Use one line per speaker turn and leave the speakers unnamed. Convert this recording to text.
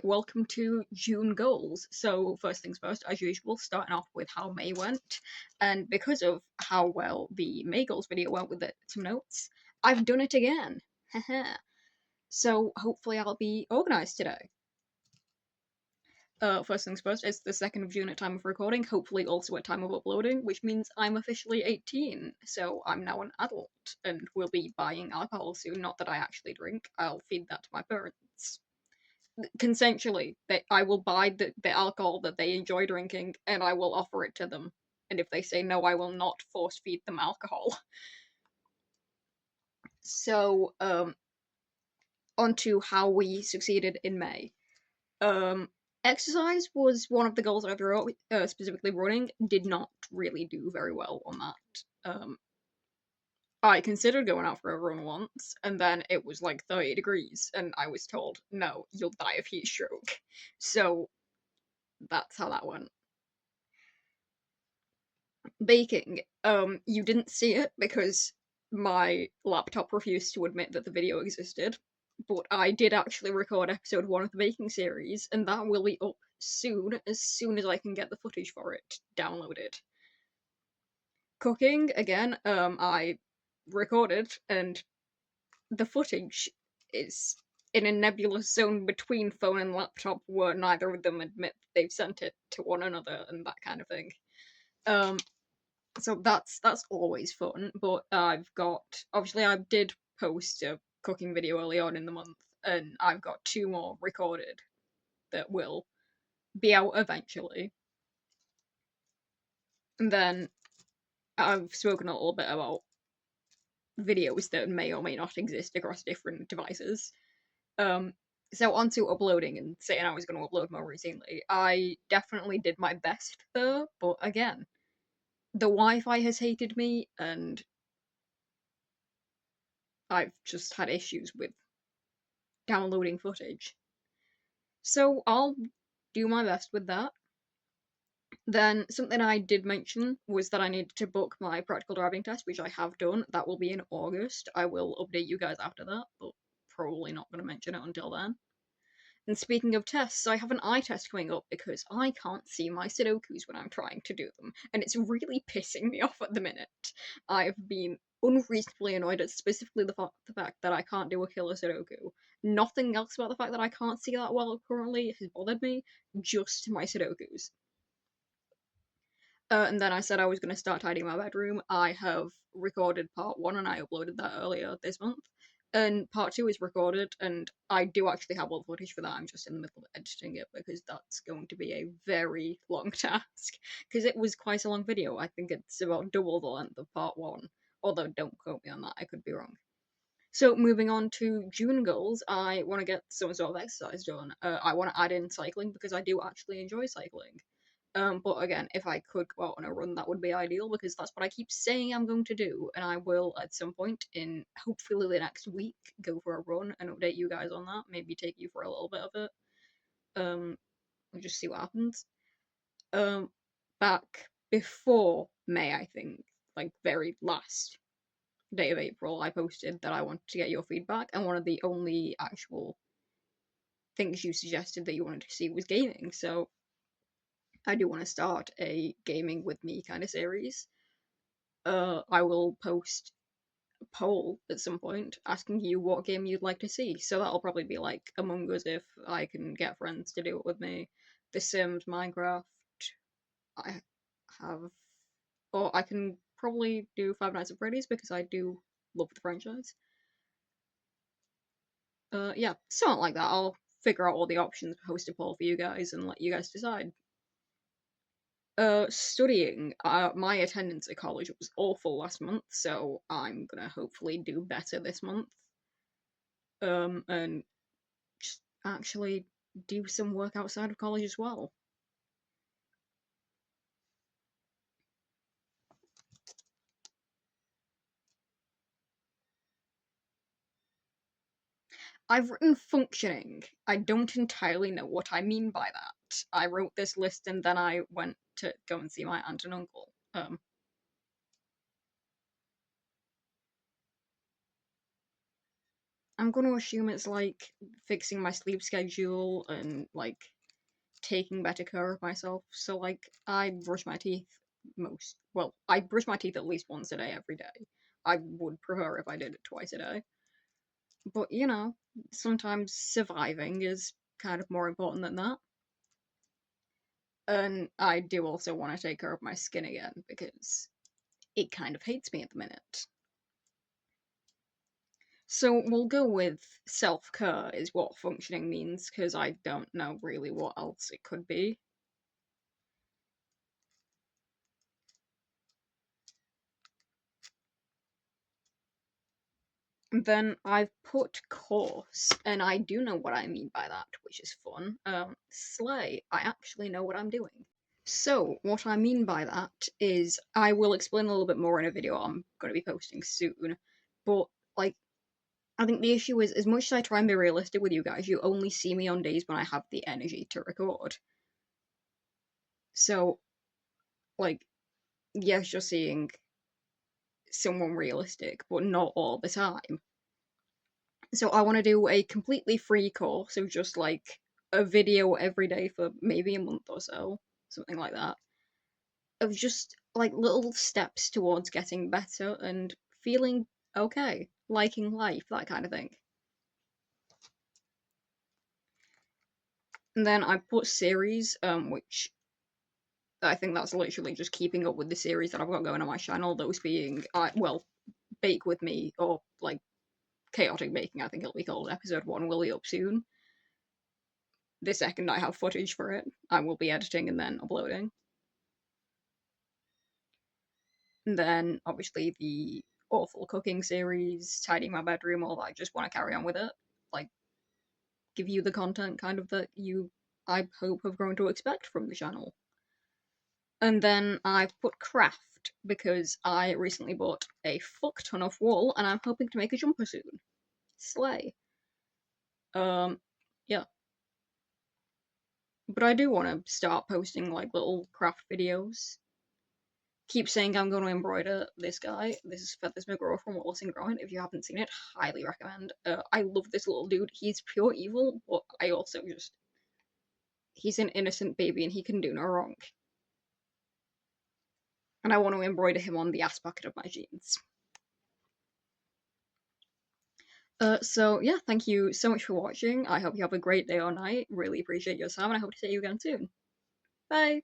welcome to June goals. So first things first, as usual, starting off with how May went, and because of how well the May goals video went with some notes, I've done it again. So hopefully I'll be organised today. First things first, it's the 2nd of June at time of recording, hopefully also at time of uploading, which means I'm officially 18, so I'm now an adult, and will be buying alcohol soon. Not that I actually drink, I'll feed that to my parents consensually. That I will buy the alcohol that they enjoy drinking and I will offer it to them. And if they say no, I will not force feed them alcohol. So, on to how we succeeded in May. Um, Exercise was one of the goals I wrote, specifically running. Did not really do very well on that. I considered going out for a run once, and then it was like 30 degrees, and I was told, no, you'll die of heat stroke. So, that's how that went. Baking, you didn't see it because my laptop refused to admit that the video existed, but I did actually record episode 1 of the baking series, and that will be up soon as I can get the footage for it downloaded. Cooking, again, I recorded, and the footage is in a nebulous zone between phone and laptop where neither of them admit they've sent it to one another and that kind of thing. So that's always fun, but I've got, obviously I did post a cooking video early on in the month, and I've got 2 more recorded that will be out eventually. And then I've spoken a little bit about videos that may or may not exist across different devices. So onto uploading and saying I was going to upload more routinely. I definitely did my best there, but again, the Wi-Fi has hated me, and I've just had issues with downloading footage. So I'll do my best with that. Then something I did mention was that I needed to book my practical driving test, which I have done. That will be in August. I will update you guys after that, but probably not going to mention it until then. And speaking of tests, I have an eye test coming up because I can't see my Sudokus when I'm trying to do them, and it's really pissing me off at the minute. I've been unreasonably annoyed at specifically the fact that I can't do a killer Sudoku. Nothing else about the fact that I can't see that well currently has bothered me, just my Sudokus. And then I said I was going to start tidying my bedroom. I have recorded part 1 and I uploaded that earlier this month. And part 2 is recorded, and I do actually have all the footage for that. I'm just in the middle of editing it because that's going to be a very long task. Because it was quite a long video. I think it's about double the length of part 1. Although, don't quote me on that, I could be wrong. So, moving on to June goals, I want to get some sort of exercise done. I want to add in cycling because I do actually enjoy cycling. But again, if I could go out on a run, that would be ideal because that's what I keep saying I'm going to do, and I will at some point in hopefully the next week go for a run and update you guys on that. Maybe take you for a little bit of it. We'll just see what happens. Back before May, I think, like very last day of April, I posted that I wanted to get your feedback, and one of the only actual things you suggested that you wanted to see was gaming. So I do want to start a gaming with me kind of series. I will post a poll at some point asking you what game you'd like to see. So that'll probably be like Among Us if I can get friends to do it with me. The Sims, Minecraft. I have, or I can probably do Five Nights at Freddy's because I do love the franchise. Yeah, something like that. I'll figure out all the options, post a poll for you guys, and let you guys decide. Studying. My attendance at college was awful last month, so I'm gonna hopefully do better this month. And just actually do some work outside of college as well. I've written functioning. I don't entirely know what I mean by that. I wrote this list and then I went to go and see my aunt and uncle. I'm gonna assume it's like fixing my sleep schedule and like taking better care of myself. So like I brush my teeth I brush my teeth at least once a day every day. I would prefer if I did it twice a day. But you know, sometimes surviving is kind of more important than that. And I do also want to take care of my skin again because it kind of hates me at the minute. So we'll go with self-care is what functioning means because I don't know really what else it could be. Then I've put course, and I do know what I mean by that, which is fun. Slay, I actually know what I'm doing. So, what I mean by that is I will explain a little bit more in a video I'm going to be posting soon. But, like, I think the issue is, as much as I try and be realistic with you guys, you only see me on days when I have the energy to record. So, like, yes, you're seeing someone realistic, but not all the time. So I want to do a completely free course of just like a video every day for maybe a month or so, something like that, of just like little steps towards getting better and feeling okay, liking life, that kind of thing. And then I put series, which I think that's literally just keeping up with the series that I've got going on my channel. Those being, Bake with Me or like Chaotic Baking, I think it'll be called. Episode 1 will be up soon. The second I have footage for it, I will be editing and then uploading. And then obviously the awful cooking series, tidying my bedroom, all that. I just want to carry on with it. Like, give you the content kind of that you, I hope, have grown to expect from the channel. And then I've put craft because I recently bought a fuck ton of wool and I'm hoping to make a jumper soon. Slay. Yeah. But I do want to start posting like little craft videos. Keep saying I'm going to embroider this guy. This is Feathers McGraw from Wallace and Gromit. If you haven't seen it, highly recommend. I love this little dude. He's pure evil, but I also just... He's an innocent baby and he can do no wrong. And I want to embroider him on the ass pocket of my jeans. So yeah, thank you so much for watching. I hope you have a great day or night. Really appreciate your time and I hope to see you again soon. Bye!